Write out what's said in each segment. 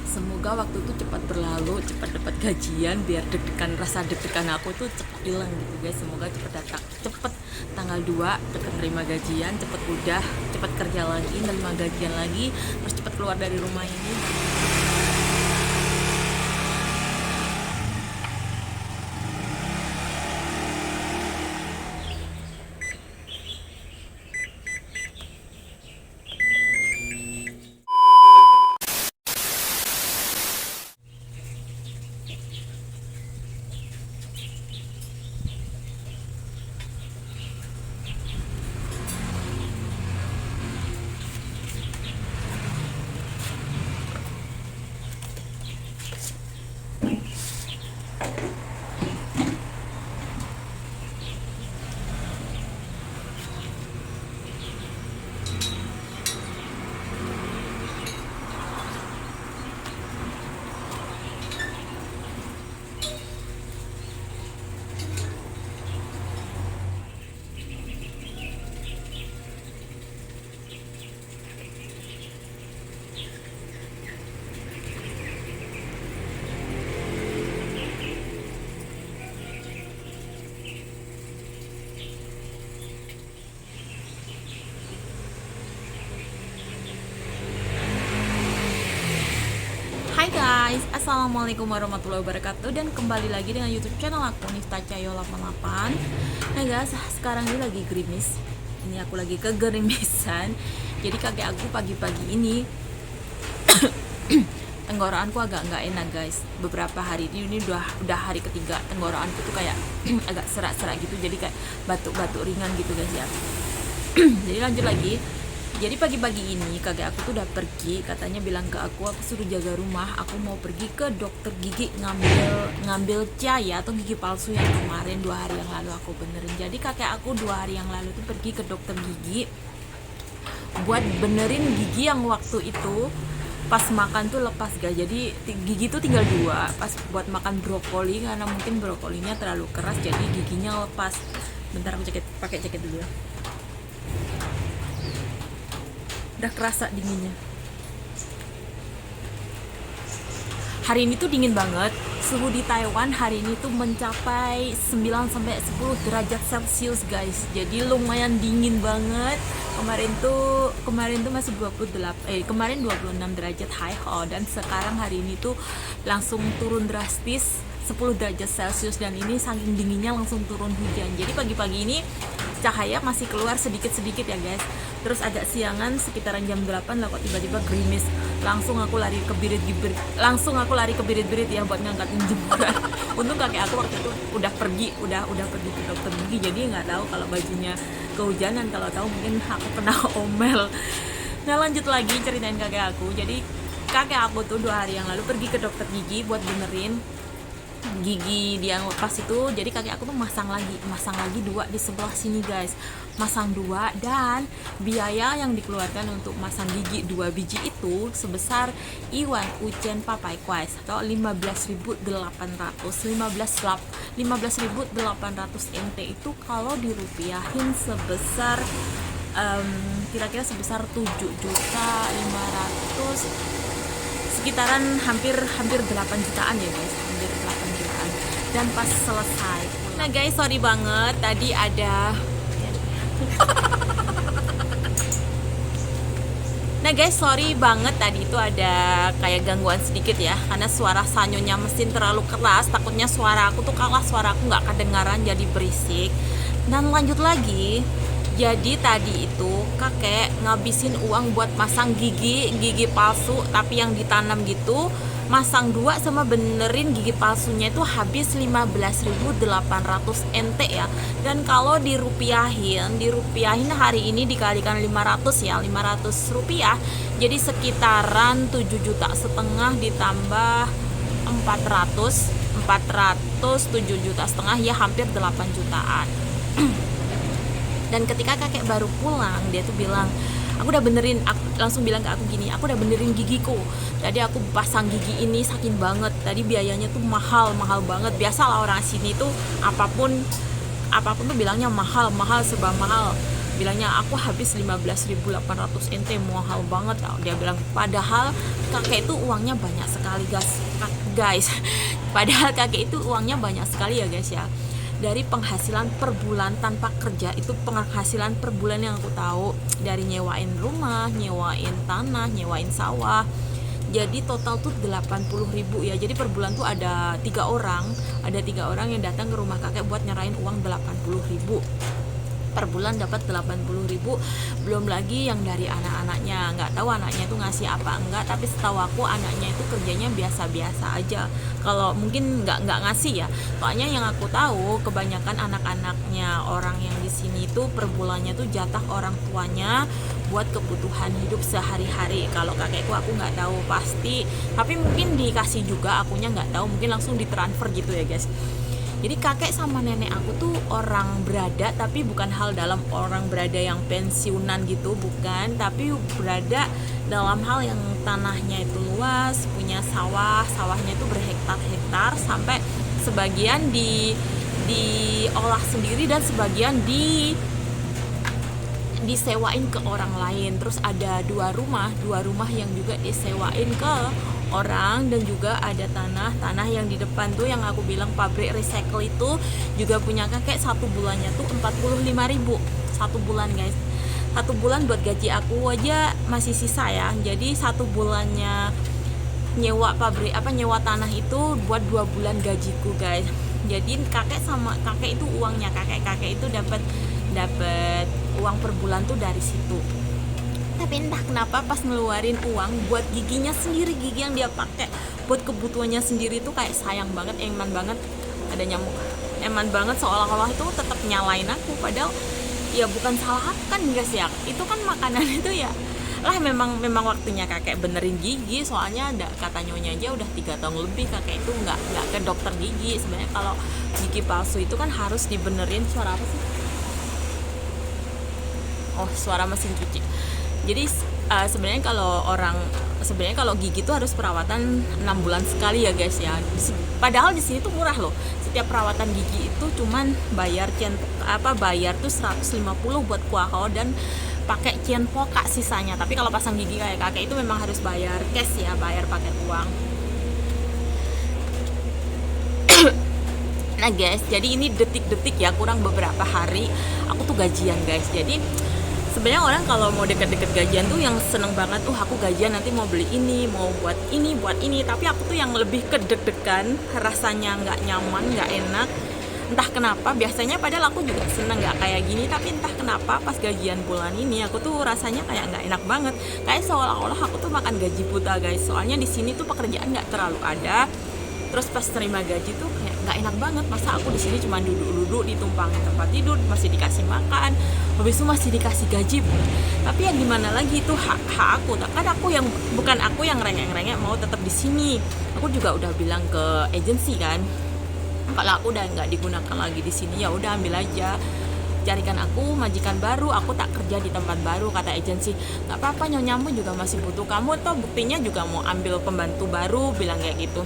Semoga waktu itu cepat berlalu, cepat dapat gajian, biar deg-degan, rasa deg-degan aku tuh cepat hilang gitu guys. Semoga cepat datang, cepat tanggal 2 cepat terima gajian, cepat udah, cepat kerja lagi, terima gajian lagi, terus cepat keluar dari rumah ini. Hai guys, assalamualaikum warahmatullahi wabarakatuh. Dan kembali lagi dengan YouTube channel aku Nifta Cahyo 88. Nah guys, sekarang ini lagi gerimis. Ini aku lagi kegerimisan. Jadi kakek aku pagi-pagi ini tenggorokanku agak nggak enak guys. Beberapa hari ini udah hari ketiga tenggorokanku tuh kayak agak serak-serak gitu. Jadi kayak batuk-batuk ringan gitu guys ya. Jadi lanjut lagi. Jadi pagi-pagi ini kakek aku tuh udah pergi, katanya bilang ke aku suruh jaga rumah, aku mau pergi ke dokter gigi ngambil cahaya atau gigi palsu yang kemarin 2 hari yang lalu aku benerin. Jadi kakek aku 2 hari yang lalu tuh pergi ke dokter gigi buat benerin gigi yang waktu itu pas makan tuh lepas guys. Jadi gigi tuh tinggal 2, pas buat makan brokoli karena mungkin brokolinya terlalu keras jadi giginya lepas. Bentar aku pakai jaket dulu ya. Udah kerasa dinginnya. Hari ini tuh dingin banget. Suhu di Taiwan hari ini tuh mencapai 9 sampai 10 derajat Celcius guys. Jadi lumayan dingin banget. Kemarin tuh masih 26 derajat high ho, dan sekarang hari ini tuh langsung turun drastis 10 derajat Celcius, dan ini saking dinginnya langsung turun hujan. Jadi pagi-pagi ini cahaya masih keluar sedikit-sedikit ya guys. Terus agak siangan sekitaran jam 8 lah kok tiba-tiba gerimis. Langsung aku lari ke birit-birit ya buat ngangkatin jemuran. Untung kakek aku waktu itu udah pergi ke dokter gigi, jadi nggak tahu kalau bajunya kehujanan. Kalau tahu mungkin aku kena omel. Nah lanjut lagi ceritain kakek aku. Jadi kakek aku tuh 2 hari yang lalu pergi ke dokter gigi buat benerin gigi dia yang lepas itu. Jadi kakek aku tuh masang lagi 2 di sebelah sini guys, masang 2, dan biaya yang dikeluarkan untuk masang gigi 2 biji itu sebesar Iwan Ucen Papai Kwais atau 15.800 NT. Itu kalau dirupiahin sebesar kira-kira sebesar 7.500.000, sekitaran hampir 8 jutaan ya guys, hampir 8 jutaan. Dan pas selesai, nah guys sorry banget tadi ada nah guys sorry banget tadi itu ada kayak gangguan sedikit ya, karena suara sanyonya mesin terlalu keras, takutnya suara aku tuh kalah, suara aku nggak kedengaran jadi berisik. Dan lanjut lagi, jadi tadi itu kakek ngabisin uang buat masang gigi palsu tapi yang ditanam gitu, masang 2 sama benerin gigi palsunya itu habis 15.800 NT ya. Dan kalau dirupiahin hari ini dikalikan 500 ya, 500 rupiah, jadi sekitaran 7,5 juta ditambah 400 7,5 juta ya, hampir 8 jutaan. Dan ketika kakek baru pulang, dia tuh bilang, aku udah benerin, langsung bilang ke aku gini, aku udah benerin gigiku. Jadi aku pasang gigi ini sakit banget. Tadi biayanya tuh mahal banget. Biasalah orang sini tuh apapun tuh bilangnya mahal serba mahal. bilangnya aku habis 15.800 NT, mahal banget dia bilang. Padahal kakek itu uangnya banyak sekali guys. Padahal kakek itu uangnya banyak sekali ya guys ya. Dari penghasilan per bulan tanpa kerja, itu penghasilan per bulan yang aku tahu, dari nyewain rumah, nyewain tanah, nyewain sawah. Jadi total tuh 80.000 ya. Jadi per bulan tuh ada tiga orang yang datang ke rumah kakek buat nyerahin uang 80.000 per bulan, dapat 80.000. Belum lagi yang dari anak-anaknya, nggak tahu anaknya itu ngasih apa enggak, tapi setahu aku anaknya itu kerjanya biasa-biasa aja. Kalau mungkin nggak ngasih ya, soalnya yang aku tahu kebanyakan anak-anaknya orang yang di sini itu per bulannya tuh jatah orang tuanya buat kebutuhan hidup sehari-hari. Kalau kakekku aku nggak tahu pasti, tapi mungkin dikasih juga, akunya nggak tahu, mungkin langsung ditransfer gitu ya guys. Jadi kakek sama nenek aku tuh orang berada, tapi bukan hal dalam orang berada yang pensiunan gitu, bukan, tapi berada dalam hal yang tanahnya itu luas, punya sawahnya itu berhektar-hektar, sampai sebagian diolah sendiri dan sebagian disewain ke orang lain. Terus ada dua rumah yang juga disewain ke orang, dan juga ada tanah yang di depan tuh yang aku bilang pabrik recycle itu juga punya kakek. Satu bulannya tuh 45.000 satu bulan guys. Satu bulan buat gaji aku aja masih sisa ya. Jadi satu bulannya nyewa nyewa tanah itu buat 2 bulan gajiku guys. Jadi kakek itu uangnya kakek itu dapat uang per bulan tuh dari situ. Tapi entah kenapa pas ngeluarin uang buat giginya sendiri, gigi yang dia pakai buat kebutuhannya sendiri tuh kayak sayang banget, eman banget. Ada nyamuk, eman banget, seolah-olah itu tetap nyalain aku, padahal ya bukan salah aku kan guys ya, itu kan makanan itu ya lah. Memang waktunya kakek benerin gigi, soalnya ada kata nyonya aja udah 3 tahun lebih kakek itu nggak ke dokter gigi. Sebenarnya kalau gigi palsu itu kan harus dibenerin. Suara apa sih? Oh, suara mesin cuci. Jadi sebenarnya kalau gigi itu harus perawatan 6 bulan sekali ya guys ya. Padahal di sini tuh murah loh. Setiap perawatan gigi itu cuman bayar tuh 150 buat kuahao dan pakai cienpoka sisanya. Tapi kalau pasang gigi kayak kakek itu memang harus bayar cash ya, bayar pakai uang. Nah guys, jadi ini detik-detik ya, kurang beberapa hari aku tuh gajian guys. Jadi sebenarnya orang kalau mau deket-deket gajian tuh yang seneng banget, aku gajian nanti mau beli ini, mau buat ini. Tapi aku tuh yang lebih kedeg-degan, rasanya nggak nyaman, nggak enak. Entah kenapa, biasanya padahal aku juga seneng nggak kayak gini, tapi entah kenapa pas gajian bulan ini aku tuh rasanya kayak nggak enak banget, kayak seolah-olah aku tuh makan gaji buta guys. Soalnya di sini tuh pekerjaan nggak terlalu ada. Terus pas terima gaji tuh kayak nggak enak banget, masa aku di sini cuma duduk ditumpangin tempat tidur, masih dikasih makan, habis itu masih dikasih gaji. Tapi yang gimana lagi, itu hak aku. Kan bukan aku yang rengek-rengek mau tetap di sini. Aku juga udah bilang ke agensi kan, kalau aku udah nggak digunakan lagi di sini ya udah ambil aja, carikan aku majikan baru, aku tak kerja di tempat baru. Kata agensi, nggak apa-apa, nyonyamu juga masih butuh kamu, toh buktinya juga mau ambil pembantu baru, bilang kayak gitu.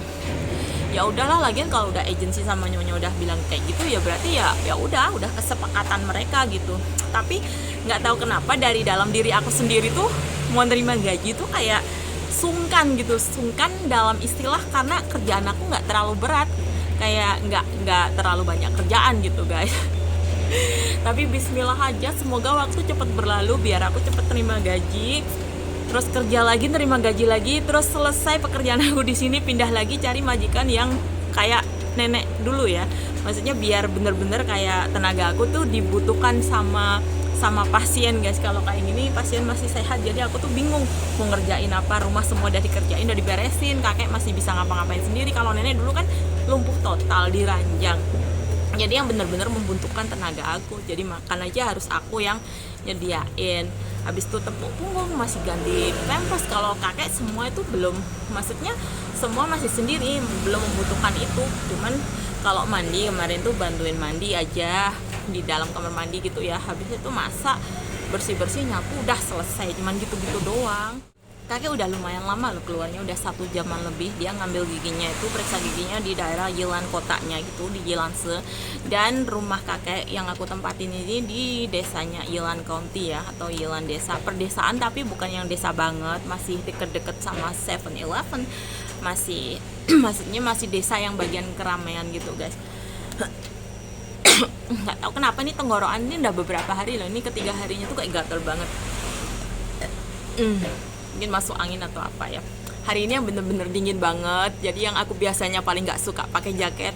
Ya udahlah, lagian kalau udah agensi sama nyonya udah bilang kayak gitu ya berarti ya udah kesepakatan mereka gitu. Tapi nggak tahu kenapa dari dalam diri aku sendiri tuh mau nerima gaji tuh kayak sungkan dalam istilah, karena kerjaan aku nggak terlalu berat, kayak nggak terlalu banyak kerjaan gitu guys. Tapi bismillah aja, semoga waktu cepat berlalu biar aku cepat terima gaji, terus kerja lagi, terima gaji lagi, terus selesai pekerjaan aku di sini, pindah lagi cari majikan yang kayak nenek dulu ya. Maksudnya biar bener-bener kayak tenaga aku tuh dibutuhkan sama pasien guys. Kalau kayak gini pasien masih sehat, jadi aku tuh bingung mau ngerjain apa. Rumah semua udah dikerjain, udah diberesin, kakek masih bisa ngapa-ngapain sendiri. Kalau nenek dulu kan lumpuh total, diranjang. Jadi yang bener-bener membutuhkan tenaga aku, jadi makan aja harus aku yang nyediain. Habis itu tepuk punggung, masih ganti pampers. Kalau kakek semua itu belum, maksudnya semua masih sendiri, belum membutuhkan itu. Cuman kalau mandi kemarin tuh bantuin mandi aja di dalam kamar mandi gitu ya. Habis itu masak, bersih-bersih, nyapu, udah selesai. Cuman gitu-gitu doang. kakek udah lumayan lama loh keluarnya, udah 1 jaman lebih. Dia ngambil giginya itu, periksa giginya di daerah Yilan kotanya gitu, di Yilanse. Dan rumah kakek yang aku tempatin ini di desanya Yilan County ya, atau Yilan desa, perdesaan tapi bukan yang desa banget, masih deket-deket sama 7-Eleven, masih maksudnya masih desa yang bagian keramaian gitu guys. Nggak tahu kenapa nih tenggorokan ini udah beberapa hari loh, ini ketiga harinya tuh kayak gatel banget. Mungkin masuk angin atau apa ya. Hari ini yang bener-bener dingin banget, jadi yang aku biasanya paling nggak suka pakai jaket,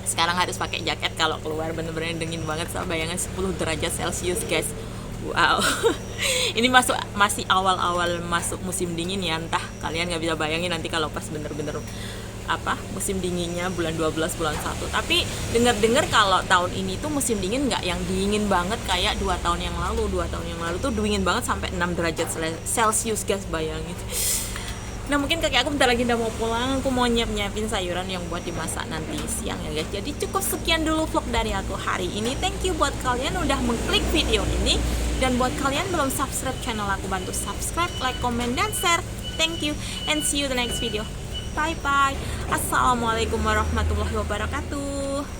sekarang harus pakai jaket kalau keluar. Bener-bener dingin banget, sama bayangan 10 derajat Celcius guys. Wow. Ini masih awal-awal masuk musim dingin ya, entah kalian nggak bisa bayangin nanti kalau pas bener-bener musim dinginnya bulan 12 bulan 1. Tapi dengar-dengar kalau tahun ini tuh musim dingin nggak yang dingin banget kayak 2 tahun yang lalu. 2 tahun yang lalu tuh dingin banget sampai 6 derajat Celcius guys, bayangin. Nah mungkin kakek aku bentar lagi udah mau pulang, aku mau nyiapin sayuran yang buat dimasak nanti siang ya guys. Jadi cukup sekian dulu vlog dari aku hari ini. Thank you buat kalian udah mengklik video ini, dan buat kalian belum subscribe channel aku, bantu subscribe, like, comment, dan share. Thank you and see you the next video. Bye bye. Assalamualaikum warahmatullahi wabarakatuh.